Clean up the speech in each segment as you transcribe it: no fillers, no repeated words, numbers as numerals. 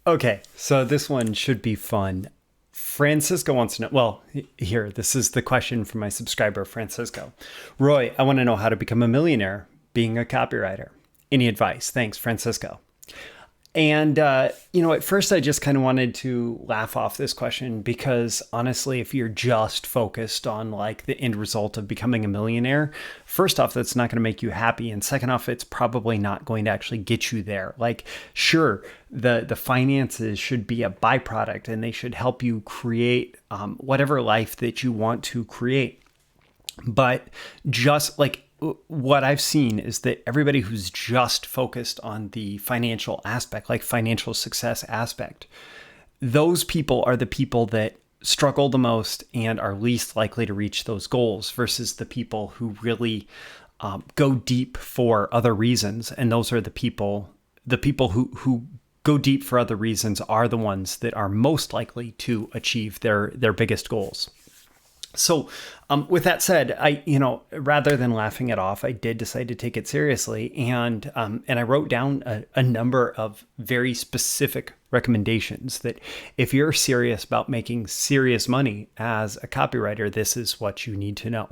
Okay, so this one should be fun. Francisco wants to know, well, here, this is the question from my subscriber, Francisco. Roy, I want to know how to become a millionaire being a copywriter. Any advice? Thanks, Francisco. And, at first I just kind of wanted to laugh off this question because honestly, if you're just focused on like the end result of becoming a millionaire, first off, that's not going to make you happy. And second off, it's probably not going to actually get you there. Like, sure, the finances should be a byproduct and they should help you create whatever life that you want to create. But just like what I've seen is that everybody who's just focused on the financial aspect, like financial success aspect, those people are the people that struggle the most and are least likely to reach those goals versus the people who really go deep for other reasons. And those are the people who go deep for other reasons are the ones that are most likely to achieve their biggest goals. So with that said, rather than laughing it off, I did decide to take it seriously. And I wrote down a number of very specific recommendations that if you're serious about making serious money as a copywriter, this is what you need to know.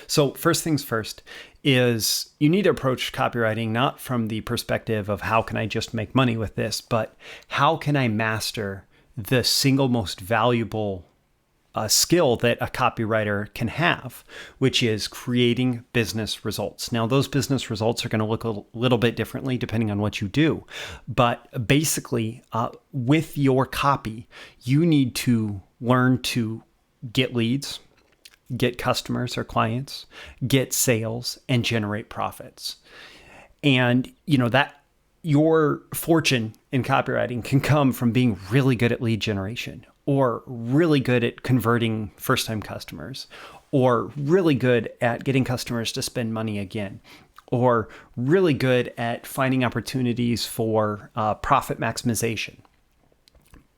So first things first is you need to approach copywriting not from the perspective of how can I just make money with this, but how can I master the single most valuable skill that a copywriter can have, which is creating business results. Now, those business results are going to look a little bit differently depending on what you do. But basically, with your copy, you need to learn to get leads, get customers or clients, get sales, and generate profits. And, that your fortune in copywriting can come from being really good at lead generation, or really good at converting first-time customers, or really good at getting customers to spend money again, or really good at finding opportunities for profit maximization.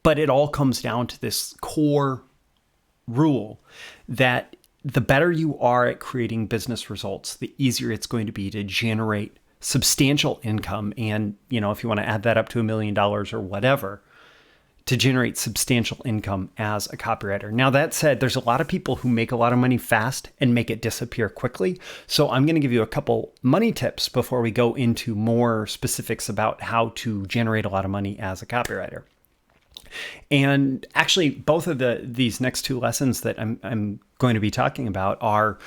But it all comes down to this core rule that the better you are at creating business results, the easier it's going to be to generate substantial income. And, if you want to add that up to $1 million or whatever, to generate substantial income as a copywriter. Now, that said, there's a lot of people who make a lot of money fast and make it disappear quickly. So I'm going to give you a couple money tips before we go into more specifics about how to generate a lot of money as a copywriter. And actually, both of these next two lessons that I'm going to be talking about are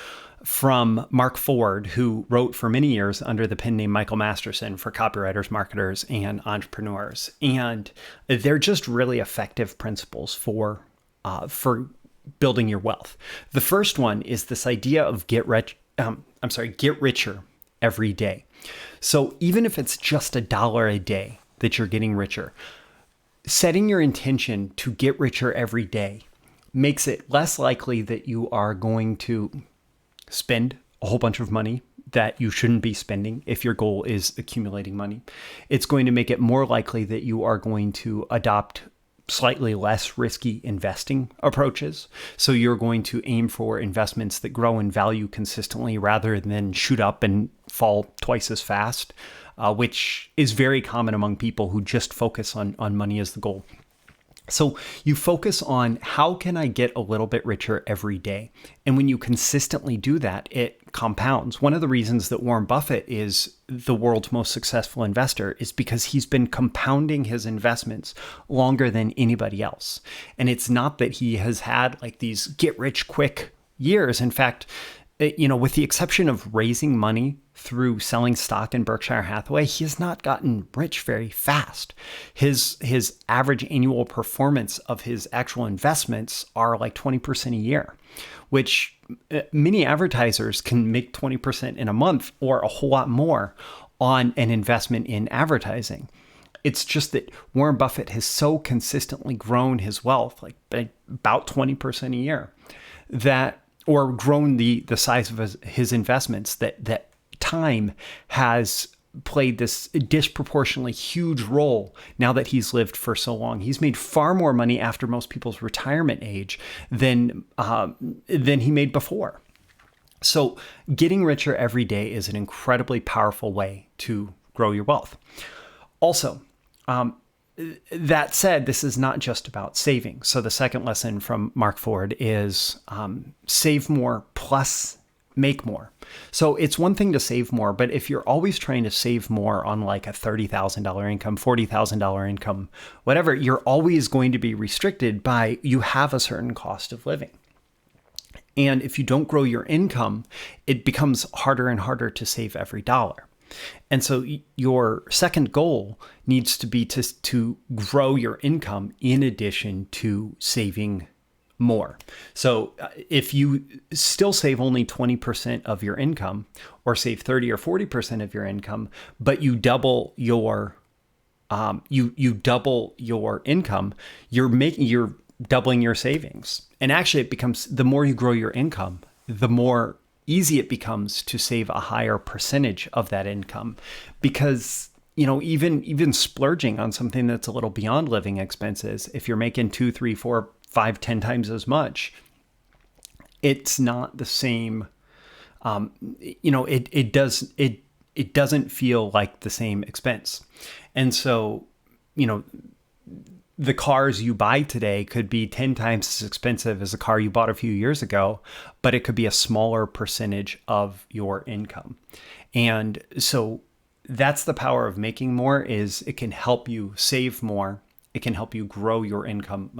from Mark Ford, who wrote for many years under the pen name Michael Masterson for copywriters, marketers, and entrepreneurs. And they're just really effective principles for building your wealth. The first one is this idea of get richer every day. So even if it's just $1 a day that you're getting richer, setting your intention to get richer every day makes it less likely that you are going to spend a whole bunch of money that you shouldn't be spending if your goal is accumulating money. It's going to make it more likely that you are going to adopt slightly less risky investing approaches. So you're going to aim for investments that grow in value consistently rather than shoot up and fall twice as fast, which is very common among people who just focus on money as the goal. So you focus on how can I get a little bit richer every day? And when you consistently do that, it compounds. One of the reasons that Warren Buffett is the world's most successful investor is because he's been compounding his investments longer than anybody else. And it's not that he has had like these get rich quick years. In fact, with the exception of raising money through selling stock in Berkshire Hathaway, he has not gotten rich very fast. His average annual performance of his actual investments are like 20% a year, which many advertisers can make 20% in a month or a whole lot more on an investment in advertising. It's just that Warren Buffett has so consistently grown his wealth, like about 20% a year, or grown the size of his investments, that time has played this disproportionately huge role now that he's lived for so long. He's made far more money after most people's retirement age than he made before. So getting richer every day is an incredibly powerful way to grow your wealth. Also, that said, this is not just about saving. So the second lesson from Mark Ford is save more plus make more. So it's one thing to save more, but if you're always trying to save more on like a $30,000 income, $40,000 income, whatever, you're always going to be restricted by you have a certain cost of living. And if you don't grow your income, it becomes harder and harder to save every dollar. And so your second goal needs to be to grow your income in addition to saving more. So if you still save only 20% of your income or save 30 or 40% of your income, but you double your you double your income, you're doubling your savings. And actually it becomes, the more you grow your income, the more easy it becomes to save a higher percentage of that income, because even splurging on something that's a little beyond living expenses, if you're making 2, 3, 4, 5, 10 times as much, it's not the same. It doesn't feel like the same expense. And so, the cars you buy today could be 10 times as expensive as a car you bought a few years ago, but it could be a smaller percentage of your income. And so that's the power of making more, is it can help you save more. It can help you grow your income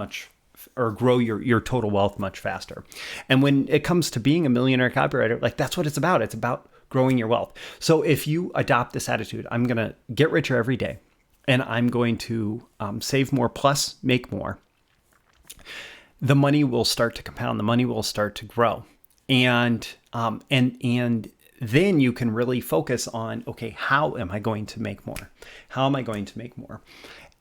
grow your total wealth much faster. And when it comes to being a millionaire copywriter, like that's what it's about. It's about growing your wealth. So if you adopt this attitude, I'm going to get richer every day, and I'm going to save more plus make more, the money will start to compound. The money will start to grow. And then you can really focus on, okay, how am I going to make more? How am I going to make more?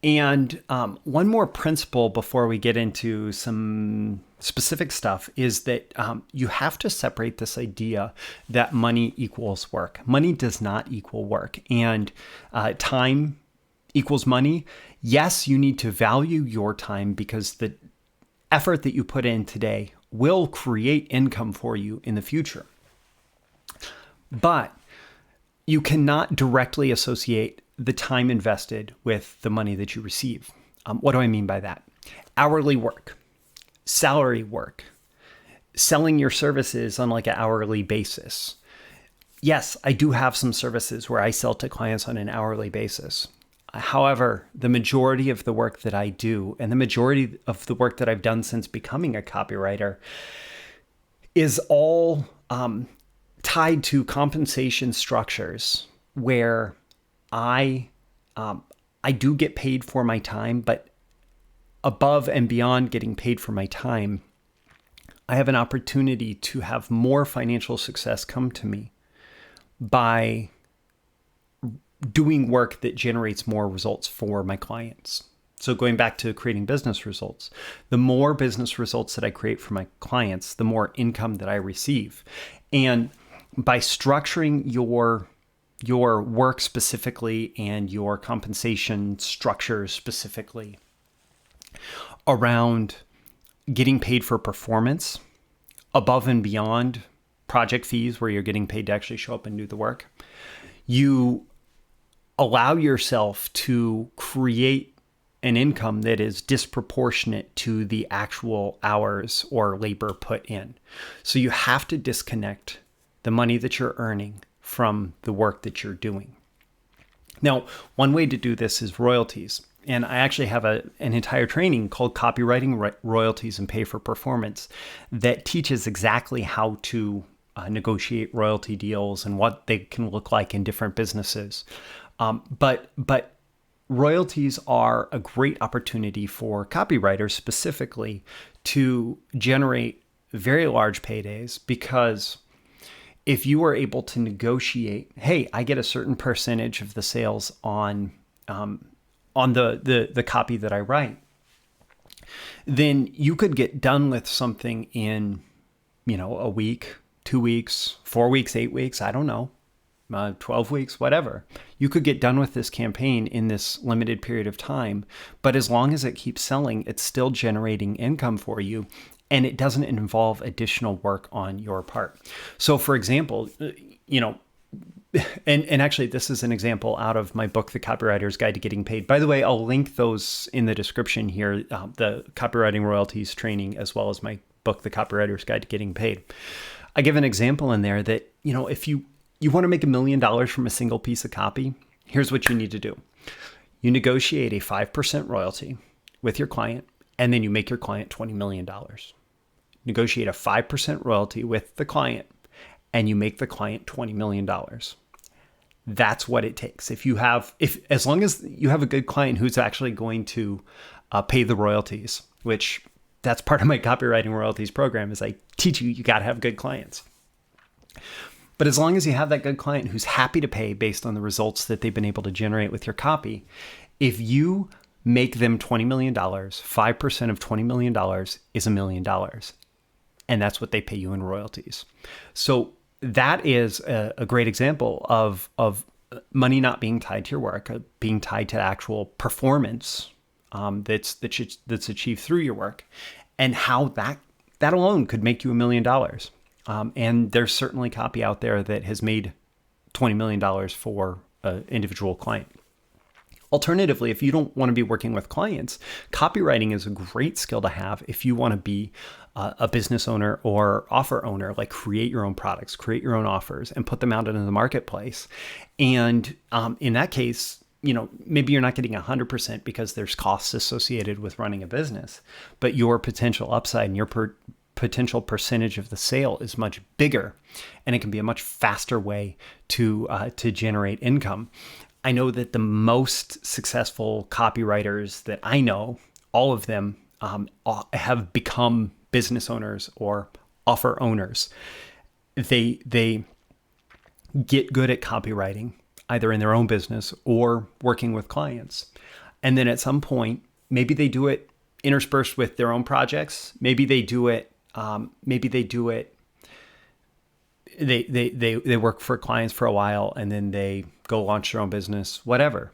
And one more principle before we get into some specific stuff is that you have to separate this idea that money equals work. Money does not equal work. And time equals money. Yes, you need to value your time, because the effort that you put in today will create income for you in the future. But you cannot directly associate the time invested with the money that you receive. What do I mean by that? Hourly work, salary work, selling your services on like an hourly basis. Yes, I do have some services where I sell to clients on an hourly basis. However, the majority of the work that I do, and the majority of the work that I've done since becoming a copywriter, is all tied to compensation structures where I do get paid for my time, but above and beyond getting paid for my time, I have an opportunity to have more financial success come to me by doing work that generates more results for my clients. So going back to creating business results, the more business results that I create for my clients, the more income that I receive. And by structuring your work specifically and your compensation structure specifically around getting paid for performance above and beyond project fees where you're getting paid to actually show up and do the work, you allow yourself to create an income that is disproportionate to the actual hours or labor put in. So you have to disconnect the money that you're earning from the work that you're doing. Now, one way to do this is royalties. And I actually have an entire training called Copywriting, Royalties, and Pay for Performance that teaches exactly how to negotiate royalty deals and what they can look like in different businesses. But royalties are a great opportunity for copywriters specifically to generate very large paydays, because if you are able to negotiate, hey, I get a certain percentage of the sales on the copy that I write, then you could get done with something in, a week, 2 weeks, 4 weeks, 8 weeks, I don't know, 12 weeks, whatever. You could get done with this campaign in this limited period of time, but as long as it keeps selling, it's still generating income for you, and it doesn't involve additional work on your part. So for example, and actually, this is an example out of my book, The Copywriter's Guide to Getting Paid. By the way, I'll link those in the description here, the copywriting royalties training, as well as my book, The Copywriter's Guide to Getting Paid. I give an example in there that, if you want to make $1 million from a single piece of copy, here's what you need to do. You negotiate a 5% royalty with your client, and then you make your client $20 million. Negotiate a 5% royalty with the client, and you make the client $20 million. That's what it takes. As long as you have a good client who's actually going to pay the royalties, which that's part of my copywriting royalties program, is I teach you got to have good clients. But as long as you have that good client who's happy to pay based on the results that they've been able to generate with your copy, if you make them $20 million, 5% of $20 million is $1 million. And that's what they pay you in royalties. So that is a great example of money not being tied to your work, being tied to actual performance that's achieved through your work, and how that alone could make you $1 million. And there's certainly copy out there that has made $20 million for an individual client. Alternatively, if you don't want to be working with clients, copywriting is a great skill to have if you want to be a business owner or offer owner, like create your own products, create your own offers, and put them out into the marketplace. And in that case, maybe you're not getting 100% because there's costs associated with running a business, but your potential upside and your potential percentage of the sale is much bigger, and it can be a much faster way to generate income. I know that the most successful copywriters that I know, all of them have become business owners or offer owners. They get good at copywriting, either in their own business or working with clients. And then at some point, maybe they do it interspersed with their own projects. Maybe they do it. They work for clients for a while, and then they go launch their own business, whatever.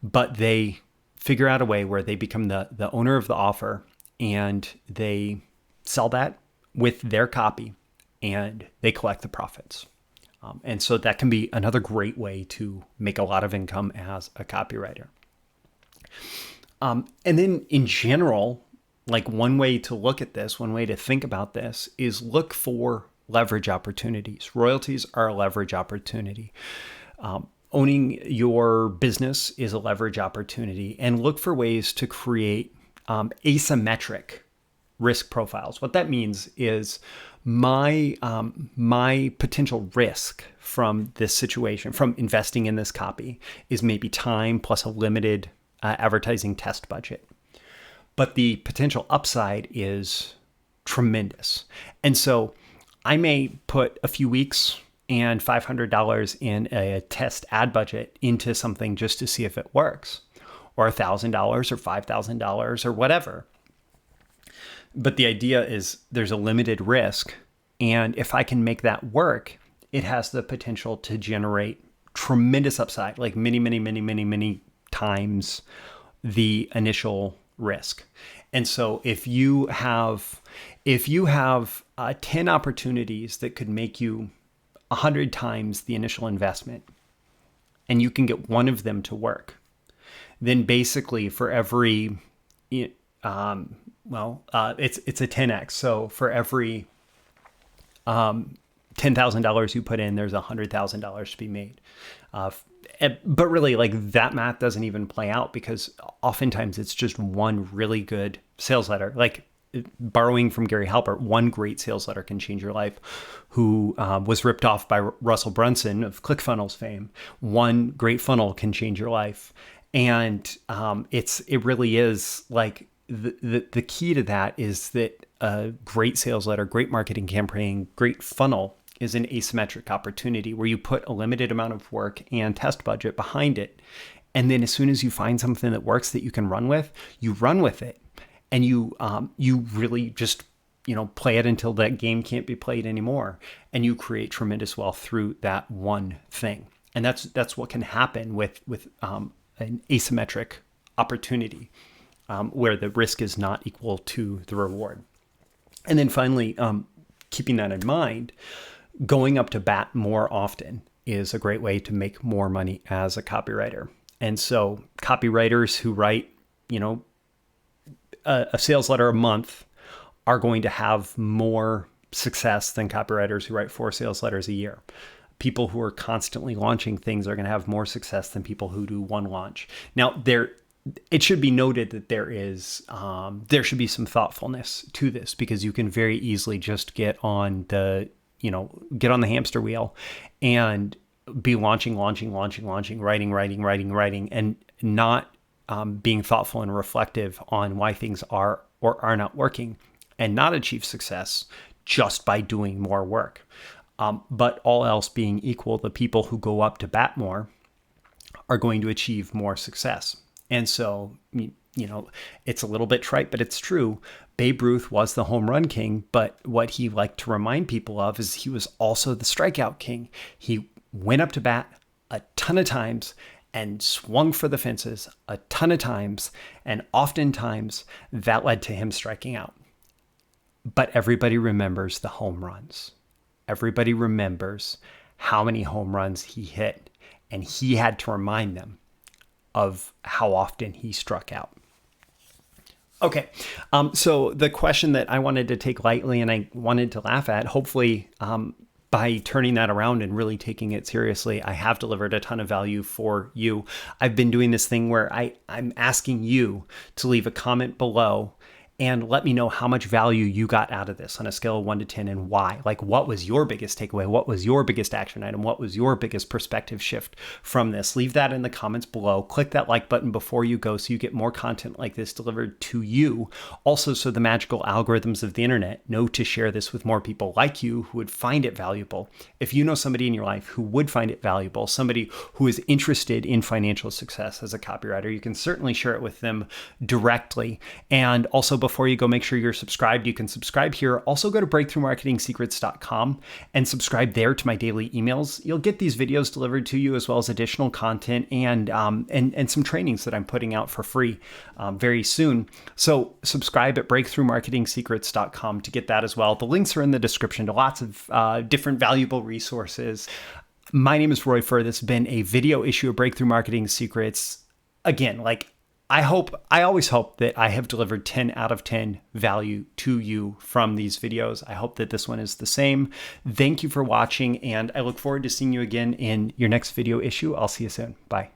But they figure out a way where they become the owner of the offer, and they sell that with their copy, and they collect the profits. And so that can be another great way to make a lot of income as a copywriter. And then in general, like one way to look at this, one way to think about this is look for leverage opportunities. Royalties are a leverage opportunity. Owning your business is a leverage opportunity, and look for ways to create asymmetric risk profiles. What that means is my potential risk from this situation, from investing in this copy, is maybe time plus a limited advertising test budget. But the potential upside is tremendous. And so I may put a few weeks and $500 in a test ad budget into something just to see if it works, or $1,000 or $5,000 or whatever. But the idea is there's a limited risk. And if I can make that work, it has the potential to generate tremendous upside, like many times the initial risk. And so if you have 10 opportunities that could make you 100 times the initial investment, and you can get one of them to work, then basically for every, it's a 10x. So for every $10,000 you put in, there's $100,000 to be made. But really, like, that math doesn't even play out, because oftentimes it's just one really good sales letter. Like, borrowing from Gary Halbert, one great sales letter can change your life, who was ripped off by Russell Brunson of ClickFunnels fame. One great funnel can change your life. And it really is like the key to that is that a great sales letter, great marketing campaign, great funnel is an asymmetric opportunity where you put a limited amount of work and test budget behind it. And then as soon as you find something that works that you can run with, you run with it. And you really just, play it until that game can't be played anymore. And you create tremendous wealth through that one thing. And that's what can happen with an asymmetric opportunity, where the risk is not equal to the reward. And then finally, keeping that in mind, going up to bat more often. is a great way to make more money as a copywriter. And so copywriters who write, a sales letter a month are going to have more success than copywriters who write 4 sales letters a year. People who are constantly launching things are going to have more success than people who do one launch. Now, it should be noted that there should be some thoughtfulness to this, because you can very easily just get on the hamster wheel and be launching, writing, and not being thoughtful and reflective on why things are or are not working, and not achieve success just by doing more work. But all else being equal, the people who go up to bat more are going to achieve more success. And so, it's a little bit trite, but it's true. Babe Ruth was the home run king, but what he liked to remind people of is he was also the strikeout king. He went up to bat a ton of times and swung for the fences a ton of times, and oftentimes that led to him striking out. But everybody remembers the home runs. Everybody remembers how many home runs he hit, and he had to remind them of how often he struck out. Okay, so the question that I wanted to take lightly and I wanted to laugh at, hopefully by turning that around and really taking it seriously, I have delivered a ton of value for you. I've been doing this thing where I'm asking you to leave a comment below and let me know how much value you got out of this on a scale of 1 to 10 and why. Like, what was your biggest takeaway? What was your biggest action item? What was your biggest perspective shift from this? Leave that in the comments below. Click that like button before you go so you get more content like this delivered to you. Also, so the magical algorithms of the internet know to share this with more people like you who would find it valuable. If you know somebody in your life who would find it valuable, somebody who is interested in financial success as a copywriter, you can certainly share it with them directly. And also, before you go, make sure you're subscribed. You can subscribe here. Also, go to breakthroughmarketingsecrets.com and subscribe there to my daily emails. You'll get these videos delivered to you, as well as additional content and some trainings that I'm putting out for free very soon. So subscribe at breakthroughmarketingsecrets.com to get that as well. The links are in the description to lots of different valuable resources. My name is Roy Furr. This has been a video issue of Breakthrough Marketing Secrets. Again, I always hope that I have delivered 10 out of 10 value to you from these videos. I hope that this one is the same. Thank you for watching, and I look forward to seeing you again in your next video issue. I'll see you soon. Bye.